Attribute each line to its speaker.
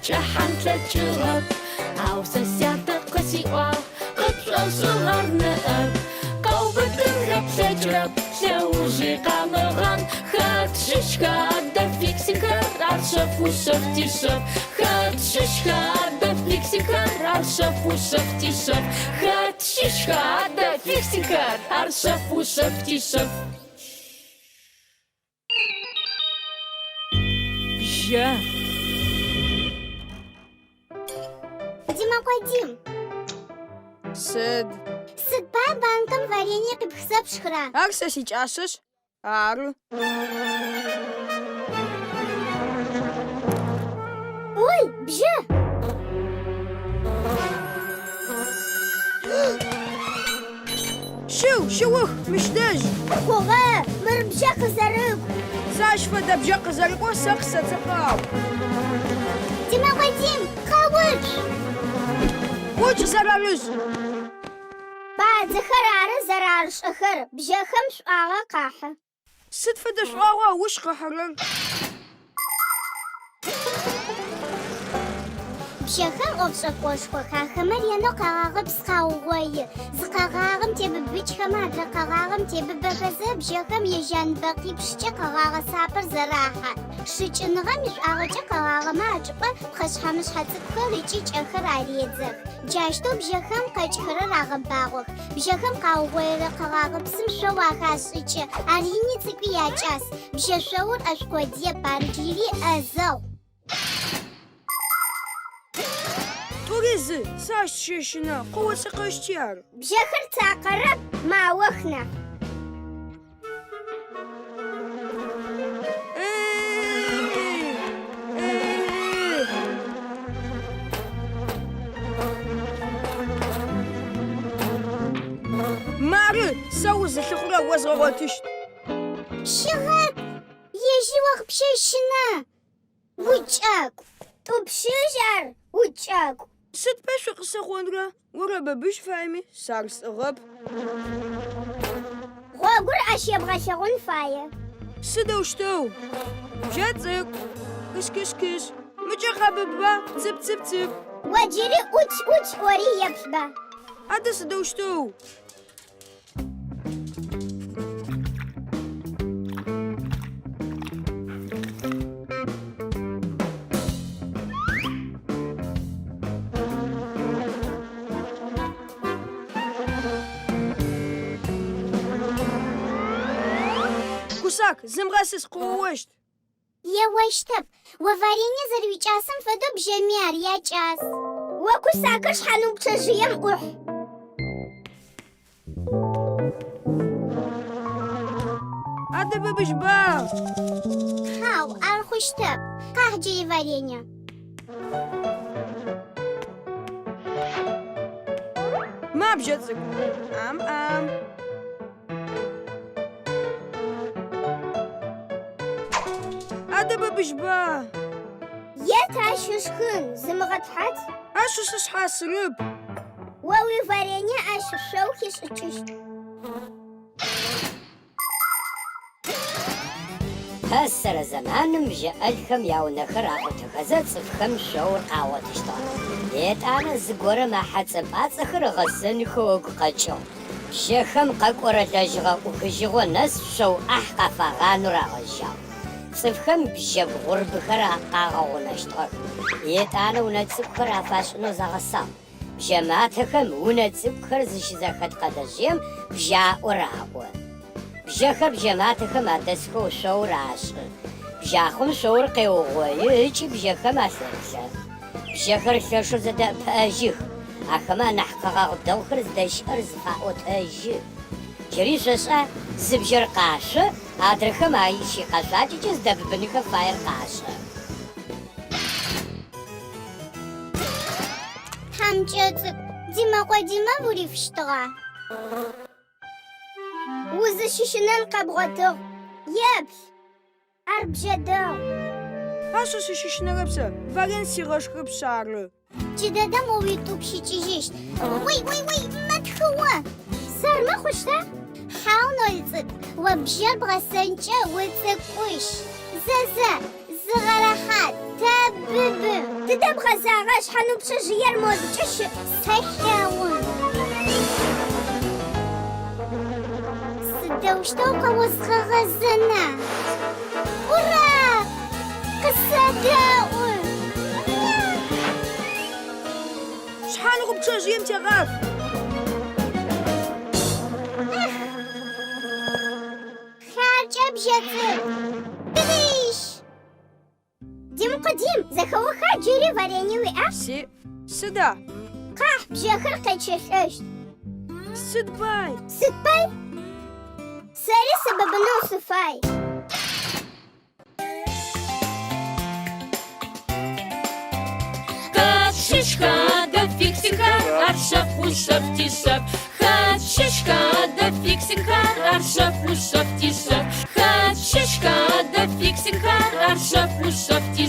Speaker 1: حنتلجرب عاوزة سيادة قسيوة قطرة صغرنا قوبة تجرب سوجي قامغان خات ششكا دفيك سكر عرشف وشفتي شف خات ششكا دفيك سكر عرشف وشفتي شف خات ششكا دفيك سكر عرشف وشفتي شف
Speaker 2: يا
Speaker 3: Дима, Дим.
Speaker 2: سد
Speaker 3: Сыпай банком варенье кипхсап шхра.
Speaker 2: أكسا سيجاسس أرو
Speaker 3: Ой, бжа.
Speaker 2: شو مش داج
Speaker 3: Кога, мыр бжа кызарык.
Speaker 2: زاش فدا بجاق زرقو سقسة تقاو
Speaker 3: Дима, Дим, кавыч.
Speaker 2: وش زرارز
Speaker 3: بعد زخرارة زرار شخر بجا خمس آغا قاحة.
Speaker 2: سد فدا شغاوا وش قحرن
Speaker 3: بشخم أفشق وشخوخا خمر ينو قاغا بسخاوغوي زقاغاغم تببج خمار لقاغاغم تببغزة بشخم يجان باقي بشجا قاغا سابر زراحة شجنغم يشعاغجا قاغا ماجبا بخش حمش حتسكو ريجيج أخر عريزك جاشتو بشخم قاجخر راغم باغوك بشخم قاوغوي لقاغا بسم شواخاش إيجا عريني تكوي ياجاس بششور أشكودية بارجيري أزاو
Speaker 2: توريز ساش شيشنا قوة سقاشتيار
Speaker 3: بشخر تاقرب ما وخنا
Speaker 2: ماري سوز الخخرة وزغواتش
Speaker 3: شغب يجي وقت بشيشنا وجاك وبشجر وجاك
Speaker 2: ست باش قصة خوندرا ورا ببش فاهمي سارس غب
Speaker 3: غوغر أشياء بغشغون فايا
Speaker 2: سدوشتو جاتك كش مجا خببا زب
Speaker 3: وجري أوش وري يبشبا
Speaker 2: هذا سدوشتو كوساك زمغاسس قوشت
Speaker 3: يا وشتب وفاريني زروي جاسم فدو بجميار يا جاس وكساكش حنو بتجيم أح
Speaker 2: هذا ببش با
Speaker 3: هاو أرخشتب قهجي فاريني
Speaker 2: ما بجاتك ام هذا ببش با
Speaker 3: يا تاشوشخن زمغت حد
Speaker 2: اشو حاسرب
Speaker 3: ووي فاريني أشوشوكش أتشوش
Speaker 4: هسر زمان مجا الخم ياو نخرا وتخزت صفخم شور قاوة تشتغل يت أنا زقورة ما حتسب أتخر غزن خوك قجو شخم قاقورة لجغة وخجغو نس شو أحقا فغانو راغجاو صفخم بجب غرب خرا قاغو نشتغل يت أنا ونتسب خرا فاشنو زغسام بجماعتخم ونتسب خرزش زخت قدجيم بجا وراغو بجاخر بجماعتخم أدسخو شو راش بجاخم شور قيوغوي بجاخم أسرسا بجاخر خشو زدا باجيخ أخما نحقا غدو خرز دشار زفاقو تاجي جريششا زبجر قاشا أدرخم عايشي قاشا جيجز دببنيخ فاير قاشا
Speaker 3: همجازك ديما قديما بوري فشتغا وزششنا القبغتو يابس أرب جداو
Speaker 2: اشو شيشنا غبسا فالنسي غشخب شارل
Speaker 3: جدادا مويتو بشيجيشت وي ما تخوا صار ما خشتا حاونو يزد وبجر بغسنجا وتسكوش زازا زغرحات تاب быбы. Ты доброзара, шхану пшежияр модчаш сахяун. Сыдау что кавозгагазана. Ура! Кысадаун.
Speaker 2: شحال غبتشاجية متغاف
Speaker 3: خارجة بجاكر. بديش. ديم قديم زخوخا جيري варенье وقع.
Speaker 2: سدا
Speaker 3: قاح بجاكر قيتشخش.
Speaker 2: سدباي
Speaker 3: Сыпай. Сари сабабану сыфай.
Speaker 1: Кашишка да фиксика, аршав ушав тишав. Хачишка да фиксика, аршав ушав тишав. Хачишка да фиксика, аршав ушав тишав.